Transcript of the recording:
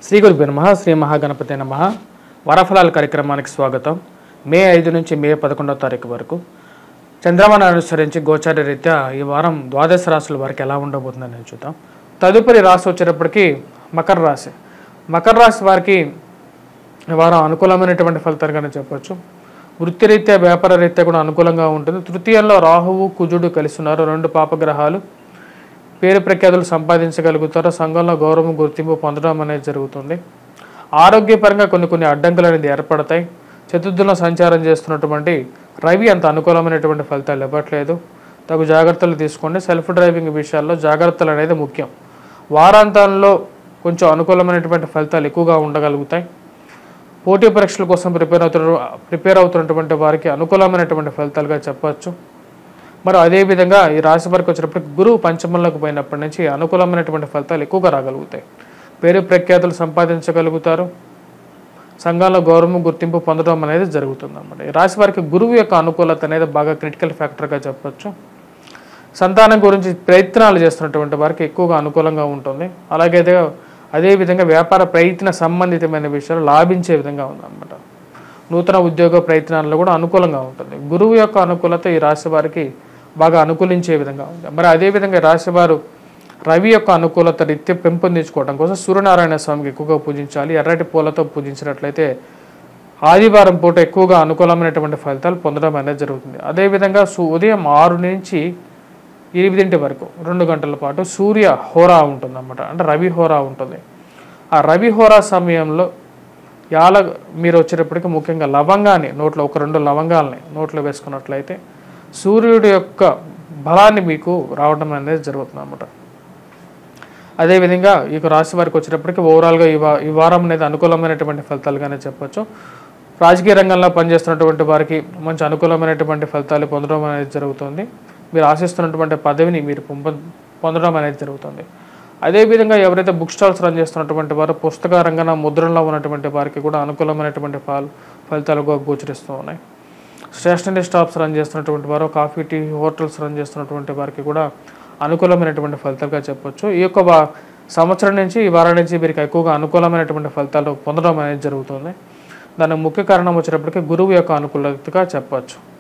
శ్రీ గురుభ్యో నమః. శ్రీ మహాగణపతే నమః. వరఫలాల కార్యక్రమానికి స్వాగతం. మే 5 నుంచి మే 11వ తారీఖు వరకు చంద్రమాను అనుసరించి గోచార రీత్యా ఈ వారం ద్వాదశ రాశుల వారికి ఎలా ఉండబోతుందని చూద్దాం. తదుపరి రాశి వచ్చేటప్పటికి మకర రాశి. మకర రాశి వారికి ఈ వారం అనుకూలమైనటువంటి ఫలితాలుగానే చెప్పవచ్చు. వృత్తిరీత్యా వ్యాపార రీత్యా కూడా అనుకూలంగా ఉంటుంది. తృతీయంలో రాహువు కుజుడు కలిసి ఉన్నారు. రెండు పాపగ్రహాలు. పేరు ప్రఖ్యాతులు సంపాదించగలుగుతారు. సంఘంలో గౌరవం గుర్తింపు పొందడం అనేది జరుగుతుంది. ఆరోగ్యపరంగా కొన్ని అడ్డంకులు అనేది ఏర్పడతాయి. చతుర్థంలో సంచారం చేస్తున్నటువంటి రవి అంత అనుకూలమైనటువంటి ఫలితాలు ఇవ్వట్లేదు. తగు జాగ్రత్తలు తీసుకోండి. సెల్ఫ్ డ్రైవింగ్ విషయాల్లో జాగ్రత్తలు అనేది ముఖ్యం. వారాంతంలో కొంచెం అనుకూలమైనటువంటి ఫలితాలు ఎక్కువగా ఉండగలుగుతాయి. పోటీ పరీక్షల కోసం ప్రిపేర్ అవుతున్నటువంటి వారికి అనుకూలమైనటువంటి ఫలితాలుగా చెప్పవచ్చు. మరి అదేవిధంగా ఈ రాశి వారికి వచ్చినప్పటికి గురువు పంచమంలోకి పోయినప్పటి నుంచి అనుకూలమైనటువంటి ఫలితాలు ఎక్కువగా రాగలుగుతాయి. పేరు ప్రఖ్యాతులు సంపాదించగలుగుతారు. సంఘంలో గౌరవం గుర్తింపు పొందడం అనేది జరుగుతుంది అన్నమాట. ఈ రాశి వారికి గురువు యొక్క అనుకూలత అనేది బాగా క్రిటికల్ ఫ్యాక్టర్గా చెప్పచ్చు. సంతానం గురించి ప్రయత్నాలు చేస్తున్నటువంటి వారికి ఎక్కువగా అనుకూలంగా ఉంటుంది. అలాగే అదేవిధంగా వ్యాపార ప్రయత్న సంబంధితమైన విషయాలు లాభించే విధంగా ఉందన్నమాట. నూతన ఉద్యోగ ప్రయత్నాల్లో కూడా అనుకూలంగా ఉంటుంది. గురువు యొక్క అనుకూలత ఈ రాశి వారికి బాగా అనుకూలించే విధంగా ఉంది. మరి అదేవిధంగా రాశివారు రవి యొక్క అనుకూలత రీత్యా పెంపొందించుకోవడం కోసం సూర్యనారాయణ స్వామికి ఎక్కువగా పూజించాలి. ఎర్రటి పూలతో పూజించినట్లయితే ఆదివారం పూట ఎక్కువగా అనుకూలమైనటువంటి ఫలితాలు పొందడం అనేది జరుగుతుంది. అదేవిధంగా ఉదయం 6 నుంచి 8 వరకు 2 గంటల పాటు సూర్య హోరా ఉంటుంది అన్నమాట. అంటే రవి హోరా ఉంటుంది. ఆ రవి హోరా సమయంలో మీరు వచ్చేటప్పటికి ముఖ్యంగా లవంగాన్ని నోట్లో 1-2 లవంగాలని నోట్లో వేసుకున్నట్లయితే సూర్యుడి యొక్క బలాన్ని మీకు రావడం అనేది జరుగుతుంది అన్నమాట. అదేవిధంగా ఈ రాశి వారికి వచ్చేటప్పటికి ఓవరాల్గా ఈ వారం అనేది అనుకూలమైనటువంటి ఫలితాలుగానే చెప్పచ్చు. రాజకీయ రంగంలో పనిచేస్తున్నటువంటి వారికి మంచి అనుకూలమైనటువంటి ఫలితాలు పొందడం అనేది జరుగుతుంది. మీరు ఆశిస్తున్నటువంటి పదవిని మీరు పొందడం అనేది జరుగుతుంది. అదేవిధంగా ఎవరైతే బుక్ స్టాల్స్ రన్ చేస్తున్నటువంటి వారు పుస్తక రంగన ముద్రణలో ఉన్నటువంటి వారికి కూడా అనుకూలమైనటువంటి ఫలితాలుగా గోచరిస్తూ ఉన్నాయి. స్టేషనరీ షాప్స్ రన్ చేస్తున్నటువంటి వారు, కాఫీ టీ హోటల్స్ రన్ చేస్తున్నటువంటి వారికి కూడా అనుకూలమైనటువంటి ఫలితాలుగా చెప్పవచ్చు. ఈ యొక్క సంవత్సరం నుంచి ఈ వారం నుంచి వీరికి ఎక్కువగా అనుకూలమైనటువంటి ఫలితాలు పొందడం అనేది జరుగుతుంది. దానికి ముఖ్య కారణం వచ్చేటప్పటికి గురువు యొక్క అనుకూలతగా చెప్పవచ్చు.